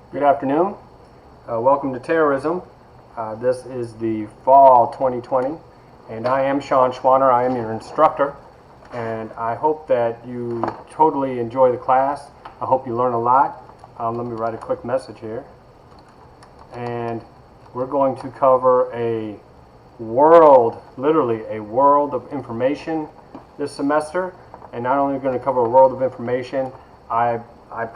Good afternoon. Welcome to Terrorism. This is the fall 2020, and I am Schwaner. I am your instructor, and I hope that you totally enjoy the class. I hope you learn a lot. Let me write a quick message here. And we're going to cover a world, literally a world of information this semester. And not only are we going to cover a world of information, I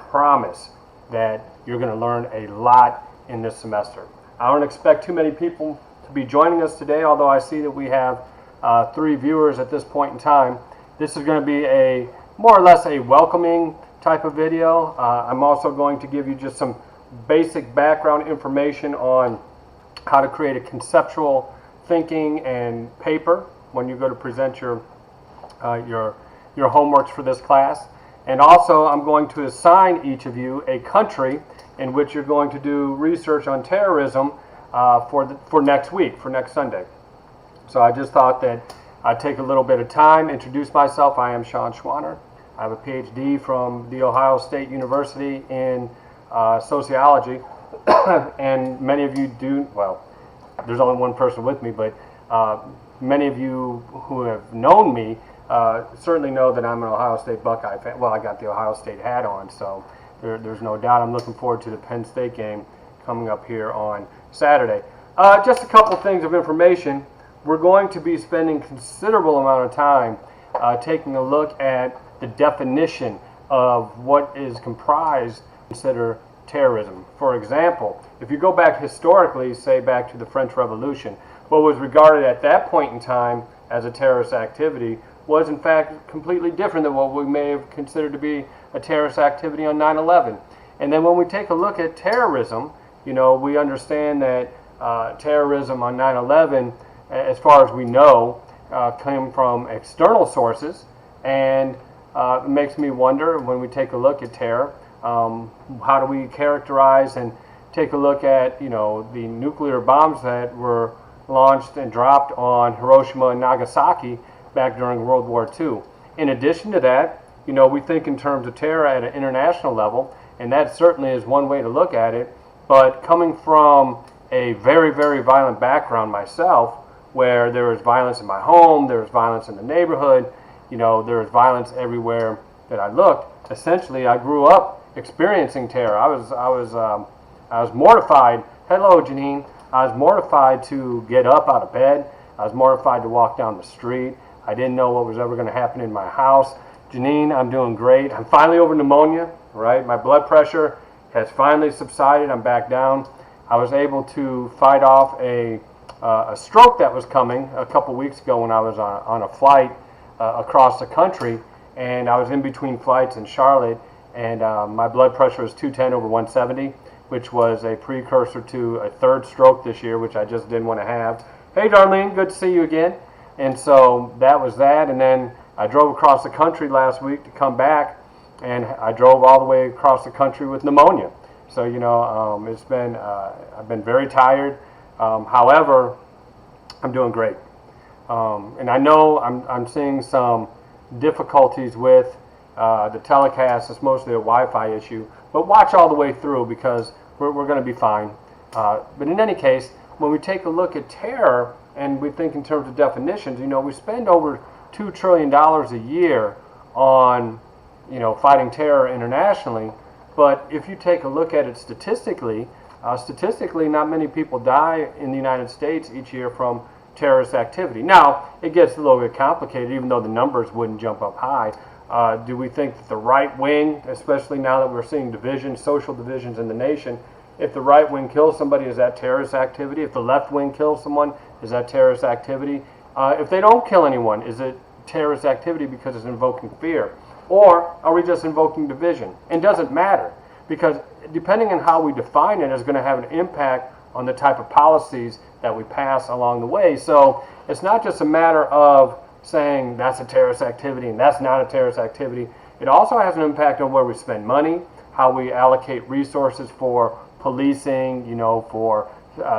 promise that you're going to learn a lot in this semester. I don't expect too many people to be joining us today, although I see that we have 3 viewers at this point in time. This is going to be a more or less a welcoming type of video. I'm also going to give you just some basic background information on how to create a conceptual thinking and paper when you go to present your homeworks for this class. And also, I'm going to assign each of you a country in which you're going to do research on terrorism for next week, for next Sunday. So I just thought that I'd take a little bit of time, introduce myself. I am Schwaner. I have a PhD from The Ohio State University in sociology. And many of you do, well, there's only one person with me, but many of you who have known me certainly know that I'm an Ohio State Buckeye fan. Well, I got the Ohio State hat on, so there's no doubt I'm looking forward to the Penn State game coming up here on Saturday. Just a couple things of information. We're going to be spending considerable amount of time taking a look at the definition of what is comprised consider terrorism. For example, if you go back historically, say back to the French Revolution, what was regarded at that point in time as a terrorist activity was in fact completely different than what we may have considered to be a terrorist activity on 9/11. And then when we take a look at terrorism, you know, we understand that terrorism on 9/11, as far as we know, came from external sources, and it makes me wonder when we take a look at terror, how do we characterize and take a look at, you know, the nuclear bombs that were launched and dropped on Hiroshima and Nagasaki back during World War II. In addition to that, you know, we think in terms of terror at an international level, and that certainly is one way to look at it, but coming from a very, very violent background myself, where there was violence in my home, there was violence in the neighborhood, you know, there was violence everywhere that I looked. Essentially, I grew up experiencing terror. I was mortified. Hello, Janine. I was mortified to get up out of bed. I was mortified to walk down the street. I didn't know what was ever going to happen in my house. Janine, I'm doing great. I'm finally over pneumonia, right? My blood pressure has finally subsided. I'm back down. I was able to fight off a stroke that was coming a couple weeks ago when I was on a flight across the country, and I was in between flights in Charlotte, and my blood pressure was 210 over 170, which was a precursor to a 3rd stroke this year, which I just didn't want to have. Hey, Darlene, good to see you again. And so that was that, and then I drove across the country last week to come back, and I drove all the way across the country with pneumonia. So, you know, it's been, I've been very tired. However, I'm doing great. And I know I'm seeing some difficulties with the telecast. It's mostly a Wi-Fi issue, but watch all the way through because we're going to be fine. But in any case, when we take a look at terror and we think in terms of definitions, you know, we spend over $2 trillion a year on, you know, fighting terror internationally. But if you take a look at it statistically, not many people die in the United States each year from terrorist activity. Now, it gets a little bit complicated, even though the numbers wouldn't jump up high. Do we think that the right wing, especially now that we're seeing divisions, social divisions in the nation, if the right wing kills somebody, is that terrorist activity? If the left wing kills someone, is that terrorist activity? If they don't kill anyone, is it terrorist activity because it's invoking fear? Or are we just invoking division? It doesn't matter, because depending on how we define it is going to have an impact on the type of policies that we pass along the way. So it's not just a matter of saying that's a terrorist activity and that's not a terrorist activity. It also has an impact on where we spend money, how we allocate resources for policing, you know, for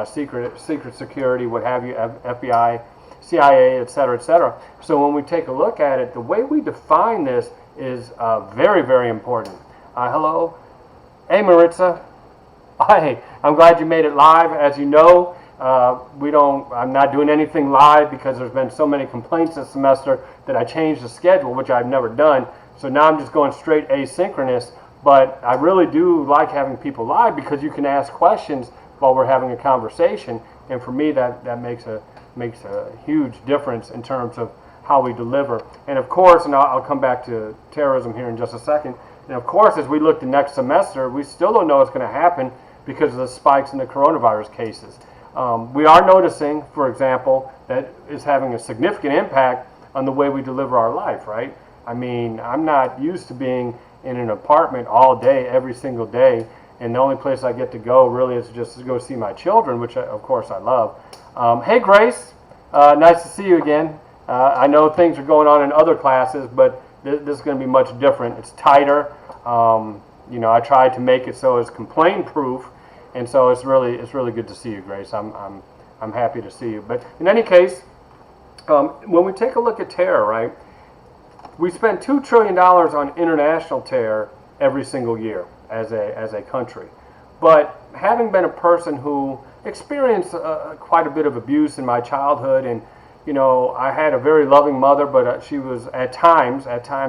secret security, what have you, FBI, CIA, et cetera, et cetera. So when we take a look at it, the way we define this is very, very important. Hello. Hey, Maritza. Hey, I'm glad you made it live. As you know, I'm not doing anything live because there's been so many complaints this semester that I changed the schedule, which I've never done. So now I'm just going straight asynchronous. But I really do like having people live because you can ask questions while we're having a conversation. And for me, that makes a huge difference in terms of how we deliver. And of course, and I'll come back to terrorism here in just a second. And of course, as we look to next semester, we still don't know what's going to happen because of the spikes in the coronavirus cases. We are noticing, for example, that it's having a significant impact on the way we deliver our life, right? I mean, I'm not used to being in an apartment all day, every single day, and the only place I get to go really is just to go see my children, which of course I love. Hey Grace, nice to see you again. I know things are going on in other classes, but this is going to be much different. It's tighter. You know, I tried to make it so it's complaint proof, and so it's really good to see you, Grace. I'm happy to see you. But in any case, when we take a look at terror, right? We spend $2 trillion on international terror every single year as a country. But having been a person who experienced quite a bit of abuse in my childhood, and you know, I had a very loving mother, but she was at times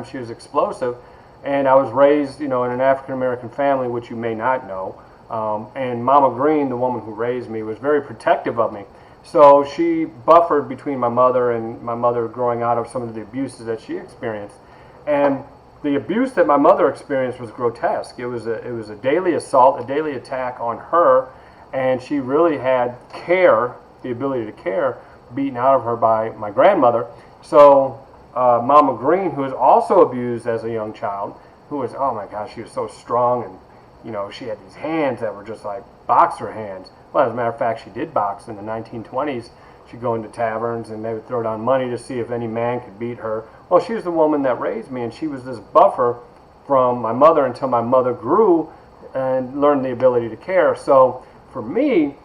she was explosive, and I was raised, you know, in an African American family, which you may not know. And Mama Green, the woman who raised me, was very protective of me. So she buffered between my mother growing out of some of the abuses that she experienced. And the abuse that my mother experienced was grotesque. It was a daily assault, a daily attack on her, and she really had the ability to care, beaten out of her by my grandmother. So Mama Green, who was also abused as a young child, who was, oh my gosh, she was so strong, and you know, she had these hands that were just like boxer hands. Well, as a matter of fact, she did box in the 1920s. She'd go into taverns and they would throw down money to see if any man could beat her. Well, she was the woman that raised me, and she was this buffer from my mother until my mother grew and learned the ability to care. So for me,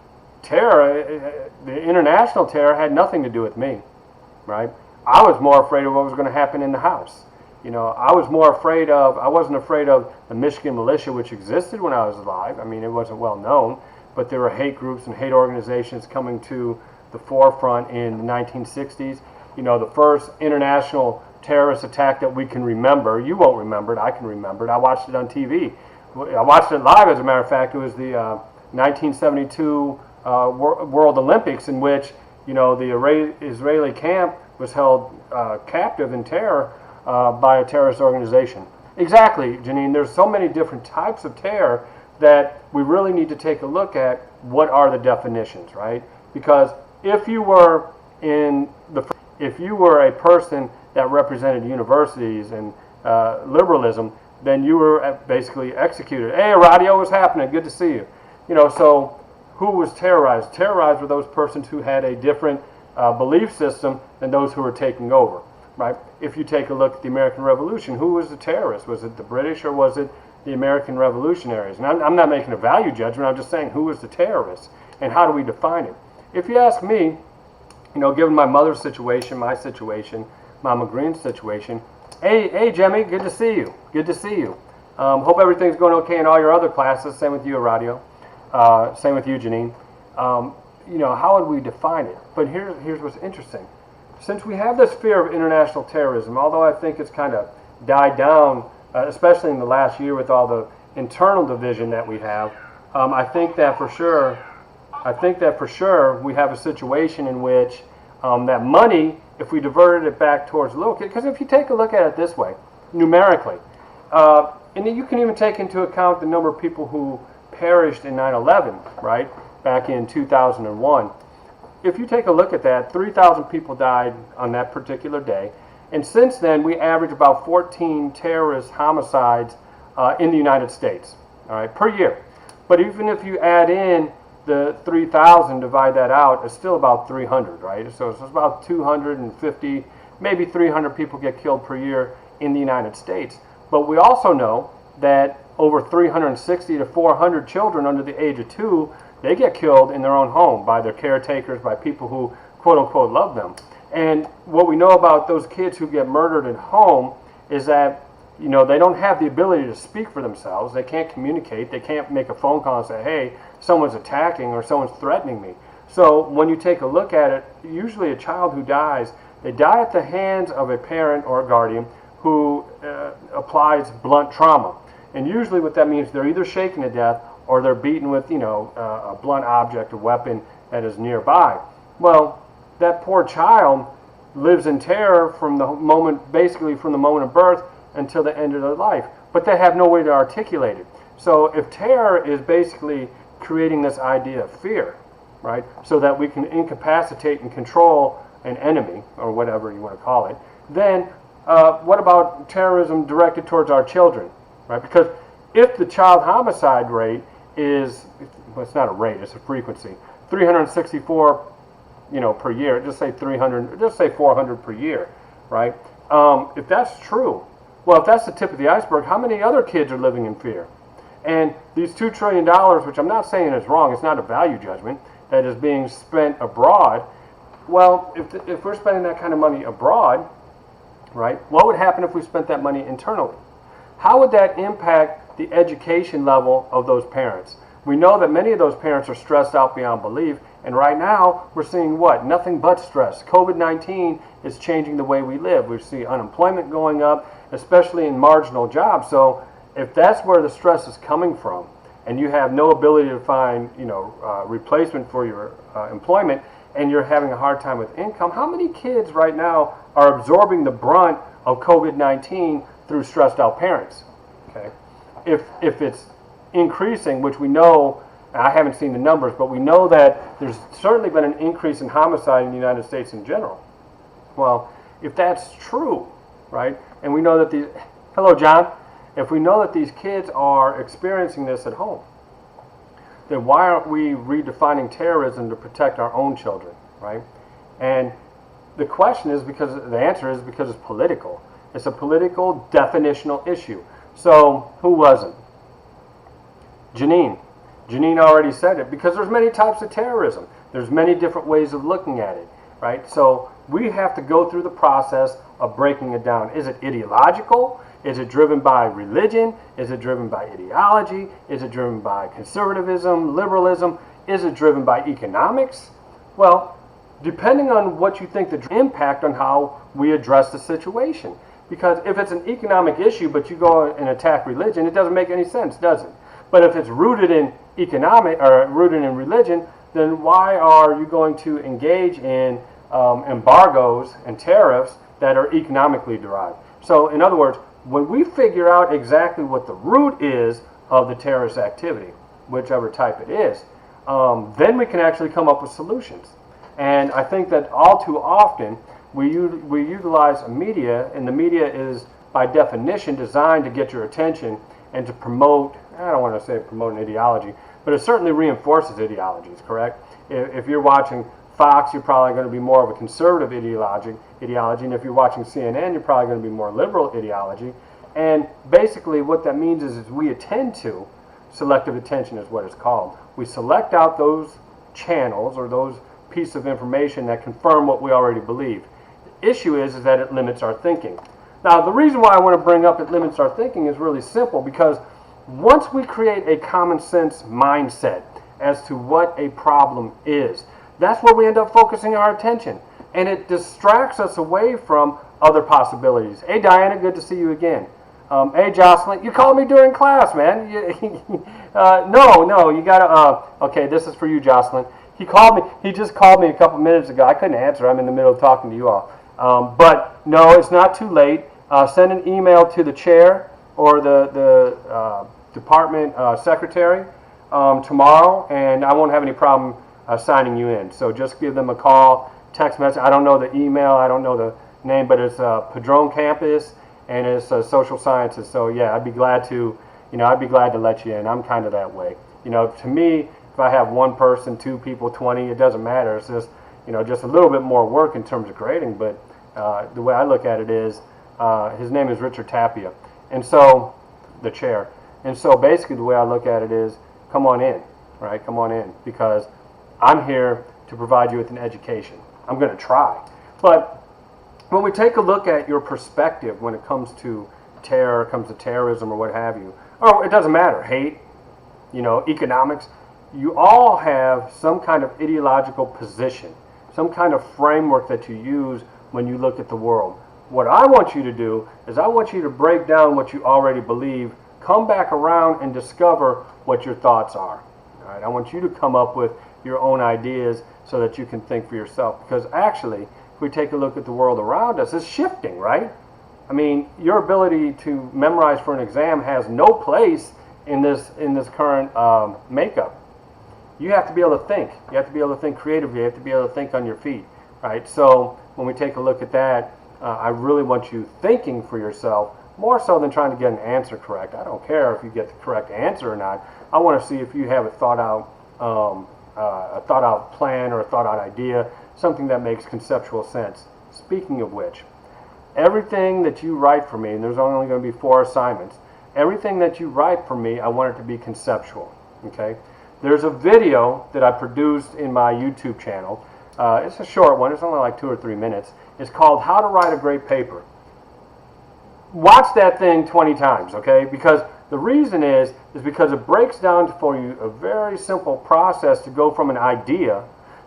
terror, the international terror, had nothing to do with me, right? I was more afraid of what was going to happen in the house. You know, I wasn't afraid of the Michigan militia, which existed when I was alive. I mean, it wasn't well known, but there were hate groups and hate organizations coming to the forefront in the 1960s. You know, the first international terrorist attack that we can remember, you won't remember it, I can remember it. I watched it on TV. I watched it live, as a matter of fact. It was the 1972 World Olympics, in which, you know, the Israeli camp was held captive in terror by a terrorist organization. Exactly, Janine. There's so many different types of terror that we really need to take a look at what are the definitions, right? Because if you were a person that represented universities and liberalism, then you were basically executed. Hey, radio, what's happening? Good to see you. You know, so who was terrorized? Terrorized were those persons who had a different belief system than those who were taking over, right? If you take a look at the American Revolution, who was the terrorist? Was it the British or was it the American revolutionaries? And I'm not making a value judgment. I'm just saying, who was the terrorist and how do we define it? If you ask me, you know, given my mother's situation, my situation, Mama Green's situation, hey, Jemmy, good to see you. Good to see you. Hope everything's going okay in all your other classes. Same with you, Radio. Same with you, Janine. You know, how would we define it? But here's what's interesting. Since we have this fear of international terrorism, although I think it's kind of died down, especially in the last year with all the internal division that we have, I think that for sure we have a situation in which that money, if we diverted it back towards little kids, because if you take a look at it this way, numerically, and you can even take into account the number of people who perished in 9/11, right, back in 2001. If you take a look at that, 3,000 people died on that particular day. And since then, we average about 14 terrorist homicides in the United States, all right, per year. But even if you add in the 3,000, divide that out, it's still about 300, right? So it's about 250, maybe 300 people get killed per year in the United States. But we also know that over 360 to 400 children under the age of 2, they get killed in their own home by their caretakers, by people who, quote unquote, love them. And what we know about those kids who get murdered at home is that you know, they don't have the ability to speak for themselves. They can't communicate. They can't make a phone call and say, hey, someone's attacking or someone's threatening me. So when you take a look at it, usually a child who dies, they die at the hands of a parent or a guardian who applies blunt trauma. And usually what that means, they're either shaken to death or they're beaten with, you know, a blunt object, a weapon that is nearby. Well, that poor child lives in terror from the moment, basically from the moment of birth until the end of their life. But they have no way to articulate it. So if terror is basically creating this idea of fear, right, so that we can incapacitate and control an enemy, or whatever you want to call it, then what about terrorism directed towards our children, right? Because if the child homicide rate is, well, it's not a rate, it's a frequency, 364, you know, per year, just say 300, just say 400 per year, right? If that's true, well, if that's the tip of the iceberg, how many other kids are living in fear? And these $2 trillion, which I'm not saying is wrong, it's not a value judgment, that is being spent abroad. Well, if we're spending that kind of money abroad, right, what would happen if we spent that money internally? How would that impact the education level of those parents? We know that many of those parents are stressed out beyond belief, and right now we're seeing what? Nothing but stress. COVID-19 is changing the way we live. We see unemployment going up, especially in marginal jobs. So if that's where the stress is coming from, and you have no ability to find, you know, replacement for your employment, and you're having a hard time with income, how many kids right now are absorbing the brunt of COVID-19 through stressed out parents? Okay, if it's increasing, which we know, I haven't seen the numbers, but we know that there's certainly been an increase in homicide in the United States in general. Well, if that's true, right, and we know that these, hello John, if we know that these kids are experiencing this at home, then why aren't we redefining terrorism to protect our own children, right? And the question is because, the answer is because it's political. It's a political definitional issue. So who wasn't? Janine. Janine already said it, because there's many types of terrorism. There's many different ways of looking at it, right? So we have to go through the process of breaking it down. Is it ideological? Is it driven by religion? Is it driven by ideology? Is it driven by conservatism, liberalism? Is it driven by economics? Well, depending on what you think the impact on how we address the situation. Because if it's an economic issue, but you go and attack religion, it doesn't make any sense, does it? But if it's rooted in economic or rooted in religion, then why are you going to engage in embargoes and tariffs that are economically derived? So, in other words, when we figure out exactly what the root is of the terrorist activity, whichever type it is, then we can actually come up with solutions. And I think that all too often we utilize media, and the media is by definition designed to get your attention and to promote, I don't want to say promote an ideology, but it certainly reinforces ideologies, correct? If you're watching Fox, you're probably going to be more of a conservative ideology, and if you're watching CNN, you're probably going to be more liberal ideology. And basically what that means is we attend to, selective attention is what it's called. We select out those channels or those pieces of information that confirm what we already believe. The issue is that it limits our thinking. Now, the reason why I want to bring up it limits our thinking is really simple, because once we create a common sense mindset as to what a problem is, that's where we end up focusing our attention. And it distracts us away from other possibilities. Hey, Diana, good to see you again. Hey, Jocelyn, you called me during class, man. No, you gotta, okay, this is for you, Jocelyn. He just called me a couple minutes ago. I couldn't answer. I'm in the middle of talking to you all. But no, it's not too late. Send an email to the chair or the department secretary tomorrow, and I won't have any problem signing you in. So just give them a call, text message. I don't know the email. I don't know the name, but it's Padron Campus, and it's social sciences. So yeah, I'd be glad to let you in. I'm kind of that way. To me, if I have one person, 2 people, 20, it doesn't matter. It's just, just a little bit more work in terms of grading. But the way I look at it is, his name is Richard Tapia, and so the chair. And so basically, the way I look at it is, come on in, right? Come on in, because I'm here to provide you with an education. I'm going to try. But when we take a look at your perspective when it comes to terror comes to terrorism or what have you. Or it doesn't matter, hate, economics. You all have some kind of ideological position, some kind of framework that you use when you look at the world. What I want you to do is I want you to break down what you already believe, come back around and discover what your thoughts are. All right? I want you to come up with your own ideas so that you can think for yourself. Because actually, if we take a look at the world around us, it's shifting, right? I mean, your ability to memorize for an exam has no place in this current makeup. You have to be able to think. You have to be able to think creatively. You have to be able to think on your feet, right? So when we take a look at that, I really want you thinking for yourself more so than trying to get an answer correct. I don't care if you get the correct answer or not. I want to see if you have a thought out plan or a thought out idea, something that makes conceptual sense. Speaking of which, everything that you write for me, and there's only going to be 4 assignments, everything that you write for me, I want it to be conceptual, okay? There's a video that I produced in my YouTube channel. It's a short one. It's only like 2 or 3 minutes. It's called How to Write a Great Paper. Watch that thing 20 times, okay? Because the reason is because it breaks down for you a very simple process to go from an idea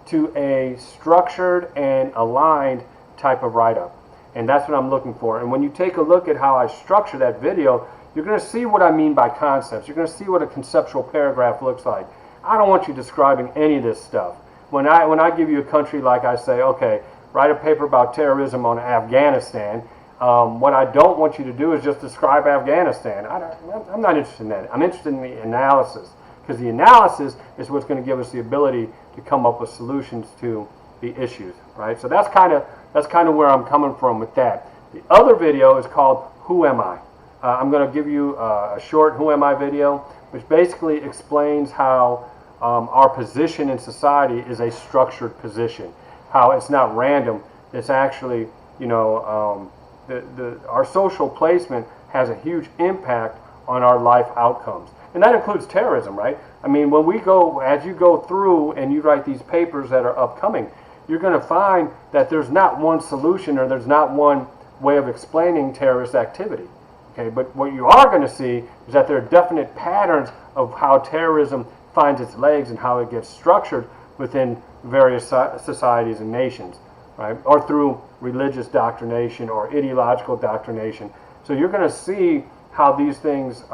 to a structured and aligned type of write-up. And that's what I'm looking for. And when you take a look at how I structure that video, you're going to see what I mean by concepts. You're going to see what a conceptual paragraph looks like. I don't want you describing any of this stuff. When I give you a country, like I say, okay, write a paper about terrorism on Afghanistan, what I don't want you to do is just describe Afghanistan. I'm not interested in that. I'm interested in the analysis, because the analysis is what's going to give us the ability to come up with solutions to the issues, right? So that's kind of where I'm coming from with that. The other video is called Who Am I? I'm going to give you a short Who Am I video, which basically explains how our position in society is a structured position, how it's not random. It's actually, our social placement has a huge impact on our life outcomes. And that includes terrorism, right? I mean, as you go through and you write these papers that are upcoming, you're going to find that there's not one solution or there's not one way of explaining terrorist activity. Okay, but what you are going to see is that there are definite patterns of how terrorism finds its legs and how it gets structured within various societies and nations, right? Or through religious doctrination or ideological doctrination. So you're going to see how these things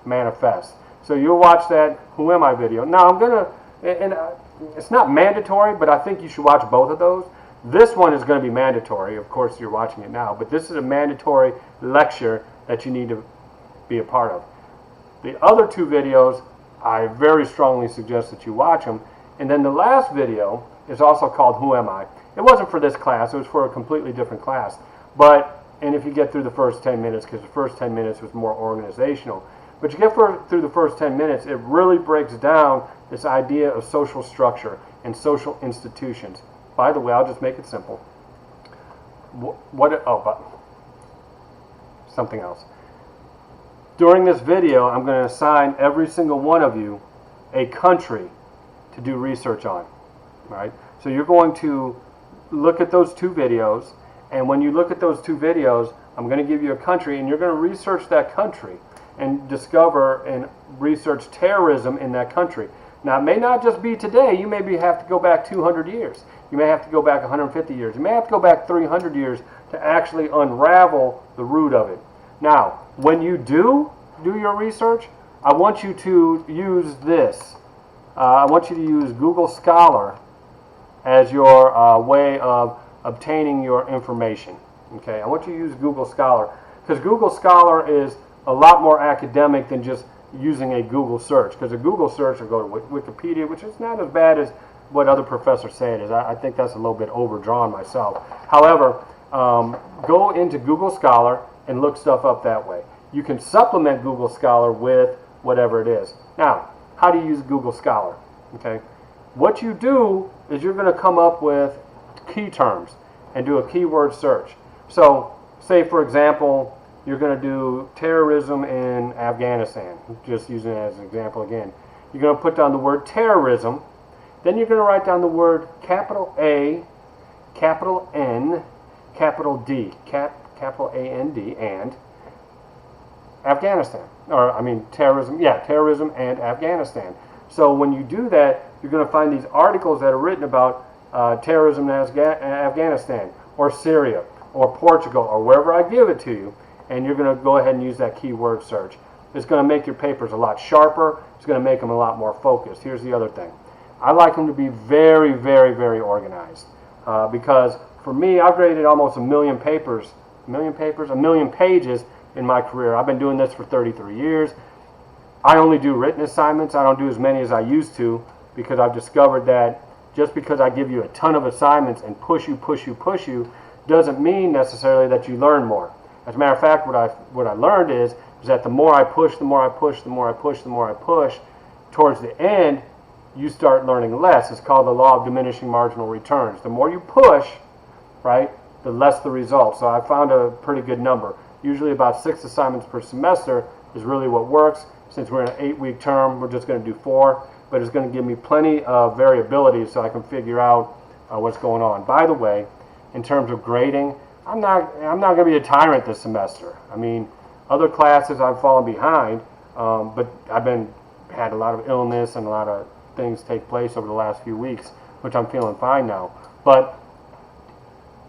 manifest. So you'll watch that Who Am I video. Now it's not mandatory, but I think you should watch both of those. This one is going to be mandatory. Of course, you're watching it now, but this is a mandatory lecture that you need to be a part of. The other 2 videos, I very strongly suggest that you watch them. And then the last video is also called Who Am I? It wasn't for this class. It was for a completely different class. And if you get through the first 10 minutes, because the first 10 minutes was more organizational, but you get through the first 10 minutes, it really breaks down this idea of social structure and social institutions. By the way, I'll just make it simple. Something else. During this video, I'm going to assign every single one of you a country to do research on. Right? So you're going to look at those 2 videos, and when you look at those 2 videos, I'm going to give you a country, and you're going to research that country and discover and research terrorism in that country. Now, it may not just be today. You maybe have to go back 200 years. You may have to go back 150 years. You may have to go back 300 years to actually unravel the root of it. Now, when you do your research, I want you to use this. I want you to use Google Scholar as your way of obtaining your information. Okay, I want you to use Google Scholar, because Google Scholar is a lot more academic than just using a Google search, because a Google search will go to Wikipedia, which is not as bad as what other professors say it is. I think that's a little bit overdrawn myself. However, go into Google Scholar and look stuff up that way. You can supplement Google Scholar with whatever it is. Now, how do you use Google Scholar? Okay, what you do is you're going to come up with key terms and do a keyword search. So, say for example, you're going to do terrorism in Afghanistan. Just using it as an example again. You're going to put down the word terrorism. Then you're going to write down the word capital A, capital N, capital D, capital A-N-D, and Afghanistan. Or, I mean, terrorism, yeah, terrorism and Afghanistan. So when you do that, you're going to find these articles that are written about terrorism in Afghanistan, or Syria, or Portugal, or wherever I give it to you, and you're going to go ahead and use that keyword search. It's going to make your papers a lot sharper. It's going to make them a lot more focused. Here's the other thing. I like them to be very, very, very organized, because for me, I've graded almost a million pages in my career. I've been doing this for 33 years. I only do written assignments. I don't do as many as I used to, because I've discovered that just because I give you a ton of assignments and push you, doesn't mean necessarily that you learn more. As a matter of fact, what I learned is that the more I push, towards the end, you start learning less. It's called the law of diminishing marginal returns. The more you push, right, the less the result. So I found a pretty good number. Usually about 6 assignments per semester is really what works. Since we're in an 8-week term, we're just going to do 4, but it's going to give me plenty of variability so I can figure out what's going on. By the way, in terms of grading, I'm not going to be a tyrant this semester. I mean, other classes I've fallen behind, but I've had a lot of illness and a lot of things take place over the last few weeks, which I'm feeling fine now. But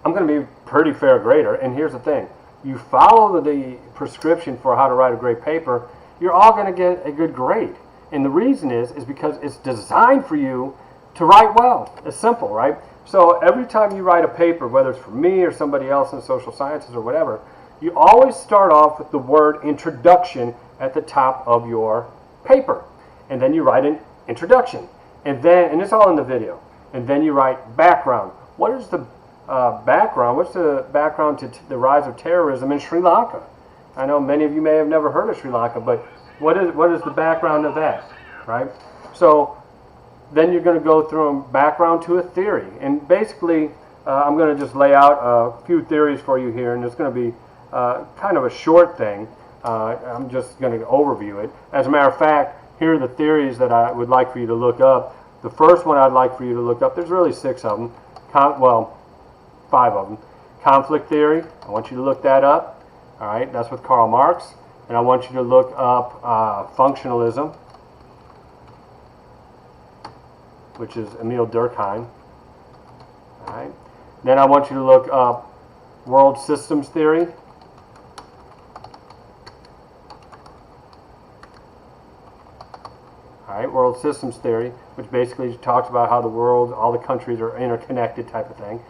I'm going to be a pretty fair grader, and here's the thing. You follow the prescription for how to write a great paper, you're all going to get a good grade. And the reason is because it's designed for you to write well. It's simple, right? So every time you write a paper, whether it's for me or somebody else in social sciences or whatever, you always start off with the word introduction at the top of your paper. And then you write an introduction. And it's all in the video. And then you write background. What is the background? What's the background to the rise of terrorism in Sri Lanka? I know many of you may have never heard of Sri Lanka, but what is the background of that, right? So then you're going to go through background to a theory. And basically, I'm going to just lay out a few theories for you here, and it's going to be kind of a short thing. I'm just going to overview it. As a matter of fact, here are the theories that I would like for you to look up. The first one I'd like for you to look up, there's really 6 of them, 5 of them. Conflict theory, I want you to look that up. All right, that's with Karl Marx. And I want you to look up functionalism, which is Emil Durkheim. All right. Then I want you to look up world systems theory. All right, world systems theory, which basically talks about how the world, all the countries are interconnected type of thing.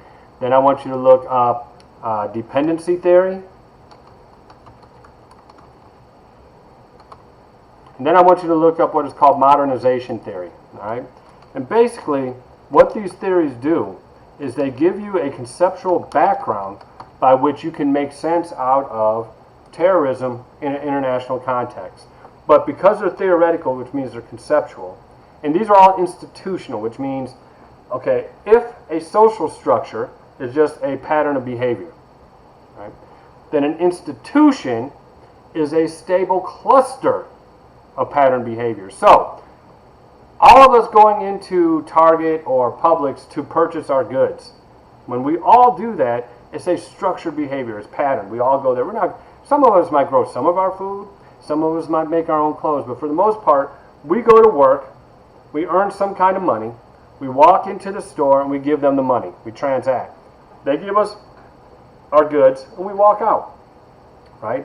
Then I want you to look up dependency theory. And then I want you to look up what is called modernization theory. All right? And basically, what these theories do is they give you a conceptual background by which you can make sense out of terrorism in an international context. But because they're theoretical, which means they're conceptual, and these are all institutional, which means, okay, if a social structure is just a pattern of behavior, right, then an institution is a stable cluster of pattern behavior. So, all of us going into Target or Publix to purchase our goods, when we all do that, it's a structured behavior, it's pattern. We all go there. Some of us might grow some of our food, some of us might make our own clothes, but for the most part, we go to work, we earn some kind of money, we walk into the store and we give them the money. We transact. They give us our goods and we walk out, right?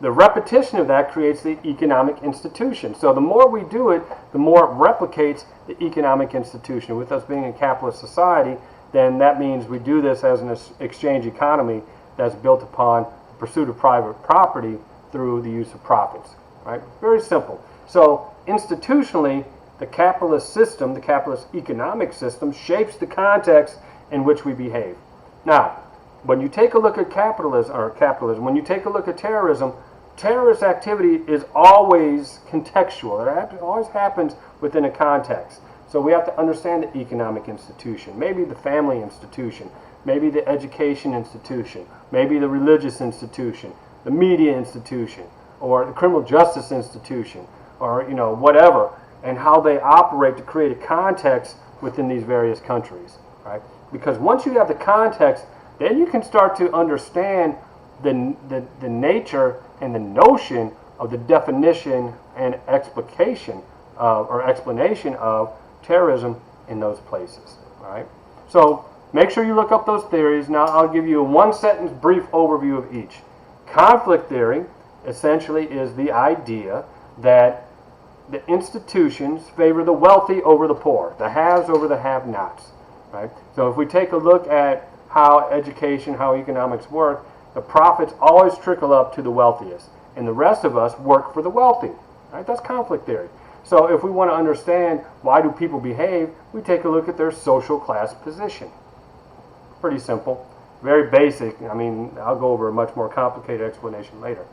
The repetition of that creates the economic institution. So the more we do it, the more it replicates the economic institution. With us being a capitalist society, then that means we do this as an exchange economy that's built upon the pursuit of private property through the use of profits. Right? Very simple. So institutionally, the capitalist system, the capitalist economic system, shapes the context in which we behave. Now, when you take a look at capitalism, when you take a look at terrorism, terrorist activity is always contextual. It always happens within a context. So we have to understand the economic institution, maybe the family institution, maybe the education institution, maybe the religious institution, the media institution, or the criminal justice institution, or whatever, and how they operate to create a context within these various countries, right? Because once you have the context, then you can start to understand the nature and the notion of the definition and explanation of terrorism in those places. All right? So make sure you look up those theories. Now I'll give you a one-sentence brief overview of each. Conflict theory essentially is the idea that the institutions favor the wealthy over the poor, the haves over the have-nots. Right? So if we take a look at how education, how economics work, the profits always trickle up to the wealthiest, and the rest of us work for the wealthy. Right? That's conflict theory. So if we want to understand why do people behave, we take a look at their social class position. Pretty simple, very basic. I mean, I'll go over a much more complicated explanation later.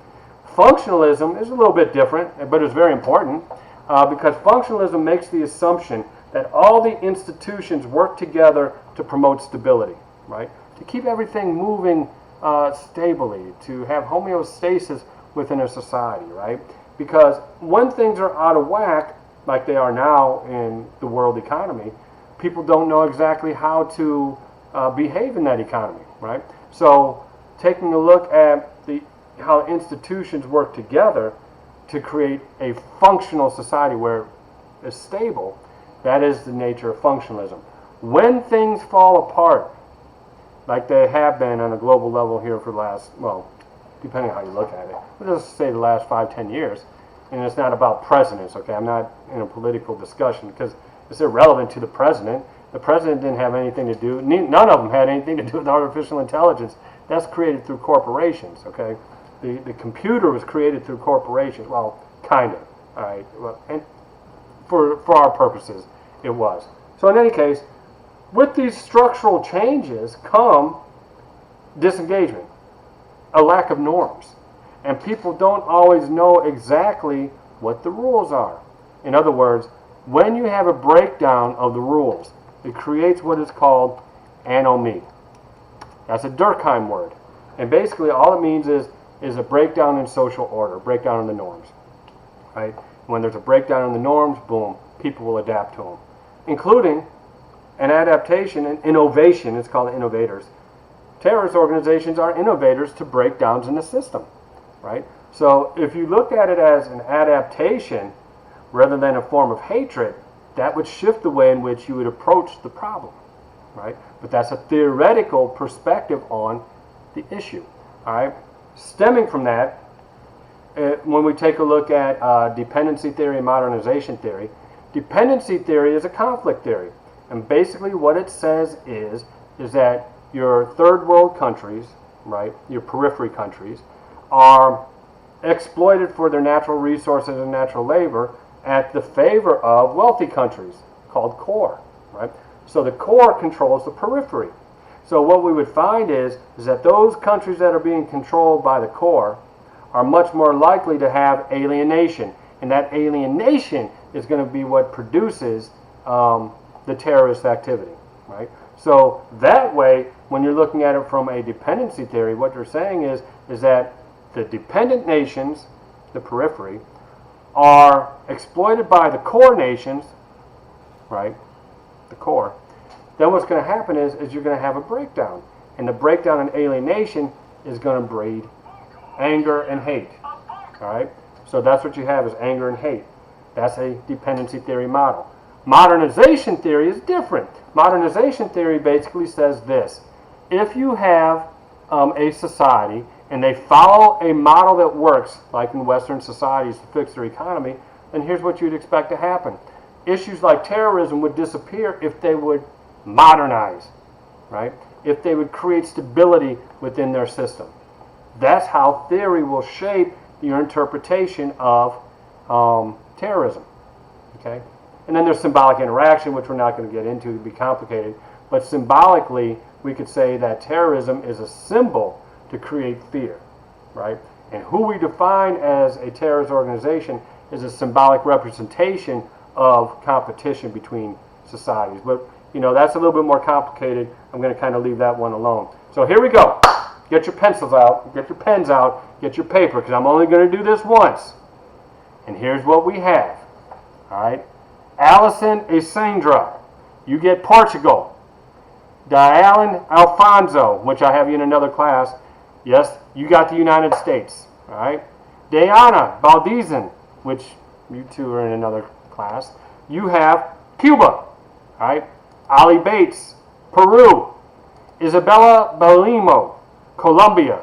Functionalism is a little bit different, but it's very important because functionalism makes the assumption that all the institutions work together to promote stability, right? To keep everything moving stably, to have homeostasis within a society, right? Because when things are out of whack, like they are now in the world economy, people don't know exactly how to behave in that economy, right? So taking a look at how institutions work together to create a functional society where it's stable, that is the nature of functionalism. When things fall apart, like they have been on a global level here for the last, well, depending on how you look at it, let's just say the last 5-10 years, and it's not about presidents, okay? I'm not in a political discussion because it's irrelevant to the president. The president didn't have anything to do, none of them had anything to do with artificial intelligence. That's created through corporations, okay? The computer was created through corporations, well, kind of, all right? Well, and for our purposes, it was. So in any case, with these structural changes come disengagement, a lack of norms. And people don't always know exactly what the rules are. In other words, when you have a breakdown of the rules, it creates what is called anomie. That's a Durkheim word. And basically all it means is a breakdown in social order, breakdown in the norms. Right? When there's a breakdown in the norms, boom, people will adapt to them. Including an adaptation and innovation, it's called innovators. Terrorist organizations are innovators to breakdowns in the system. Right? So if you look at it as an adaptation rather than a form of hatred, that would shift the way in which you would approach the problem. Right? But that's a theoretical perspective on the issue. All right? Stemming from that, when we take a look at dependency theory and modernization theory, dependency theory is a conflict theory. And basically what it says is that your third world countries, right, your periphery countries, are exploited for their natural resources and natural labor at the favor of wealthy countries called core, right? So the core controls the periphery. So what we would find is that those countries that are being controlled by the core are much more likely to have alienation. And that alienation is going to be what produces the terrorist activity, right? So that way, when you're looking at it from a dependency theory, what you're saying is that the dependent nations, the periphery, are exploited by the core nations, right? The core. Then what's going to happen is you're going to have a breakdown. And the breakdown and alienation is going to breed anger and hate. All right? So that's what you have is anger and hate. That's a dependency theory model. Modernization theory is different. Modernization theory basically says this. If you have a society and they follow a model that works, like in Western societies to fix their economy, then here's what you'd expect to happen. Issues like terrorism would disappear if they would modernize, right? If they would create stability within their system. That's how theory will shape your interpretation of terrorism, okay? And then there's symbolic interaction, which we're not going to get into, it'd be complicated, but symbolically, we could say that terrorism is a symbol to create fear, right? And who we define as a terrorist organization is a symbolic representation of competition between societies. But, you know, that's a little bit more complicated. I'm going to kind of leave that one alone. So here we go. Get your pencils out, get your pens out, get your paper, because I'm only going to do this once. And here's what we have. All right? Alison A. Sandra, you get Portugal. Dialan Alfonso, which I have you in another class. Yes, you got the United States. All right? Diana Baldizin, which you two are in another class. You have Cuba, all right? Ali Bates, Peru. Isabella Belimo, Colombia.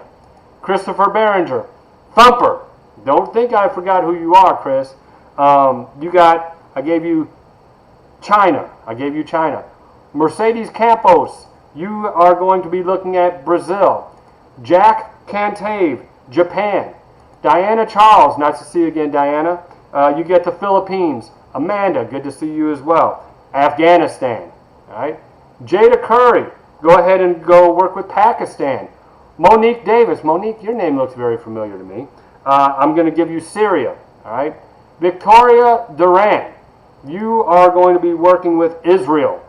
Christopher Berenger, Thumper. Don't think I forgot who you are, Chris. I gave you China. Mercedes Campos, you are going to be looking at Brazil. Jack Cantave, Japan. Diana Charles, nice to see you again, Diana. You get the Philippines. Amanda, good to see you as well. Afghanistan, all right? Jada Curry, go ahead and go work with Pakistan. Monique Davis, Monique, your name looks very familiar to me. I'm going to give you Syria, all right? Victoria Duran, you are going to be working with Israel,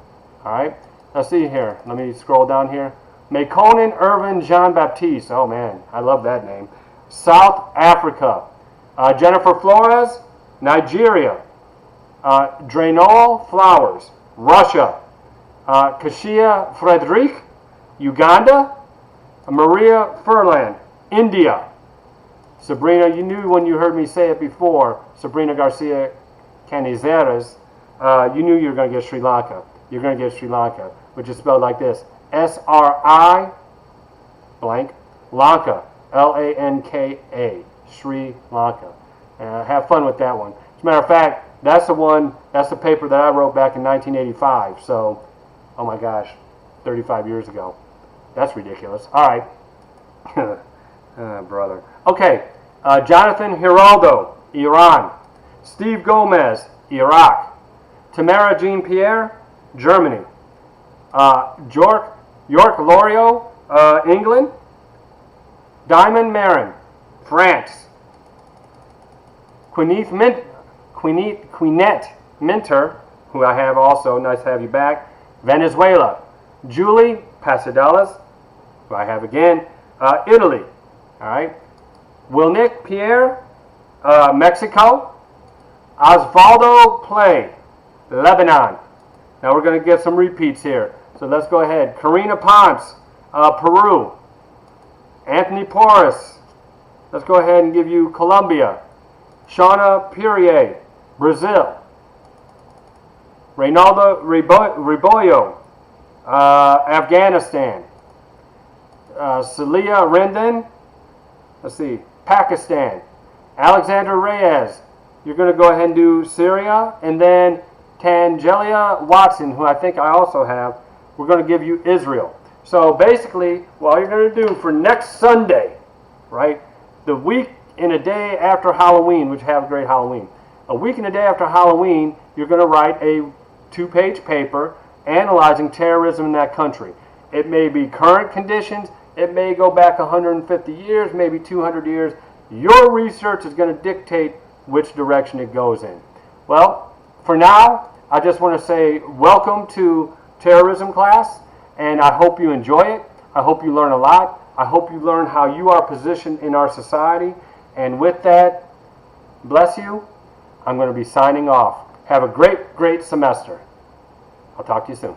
all right? Let's see here. Let me scroll down here. Mekonnen Irvin Jean-Baptiste, oh man, I love that name. South Africa. Jennifer Flores, Nigeria. Drainol Flowers, Russia. Kashia Frederic, Uganda. Maria Furlan, India. Sabrina, you knew when you heard me say it before, Sabrina Garcia Canizares, you knew you were going to get Sri Lanka. You're going to get Sri Lanka, which is spelled like this. S-R-I blank, Lanka, L-A-N-K-A, Sri Lanka. Have fun with that one. As a matter of fact, that's the paper that I wrote back in 1985. So, oh my gosh, 35 years ago. That's ridiculous. All right. Brother. Okay. Jonathan Hiraldo, Iran. Steve Gomez, Iraq. Tamara Jean Pierre, Germany. York Lorio, England. Diamond Marin, France. Quinette Minter, who I have also, nice to have you back. Venezuela. Julie Pasadales, who I have again. Italy. All right. Wilnick Pierre, Mexico. Osvaldo Play, Lebanon. Now we're going to get some repeats here. So let's go ahead. Karina Ponce, Peru. Anthony Porras. Let's go ahead and give you Colombia. Shauna Purier, Brazil. Reynaldo Riboyo, Afghanistan. Celia Rendon, let's see, Pakistan. Alexander Reyes, you're going to go ahead and do Syria. And then Tangelia Watson, who I think I also have, we're going to give you Israel. So basically, what you're going to do for next Sunday, right, the week and a day after Halloween, which have a great Halloween, a week and a day after Halloween, you're going to write a 2-page paper analyzing terrorism in that country. It may be current conditions. It may go back 150 years, maybe 200 years. Your research is going to dictate which direction it goes in. Well, for now, I just want to say welcome to terrorism class, and I hope you enjoy it. I hope you learn a lot. I hope you learn how you are positioned in our society. And with that, bless you. I'm going to be signing off. Have a great, great semester. I'll talk to you soon.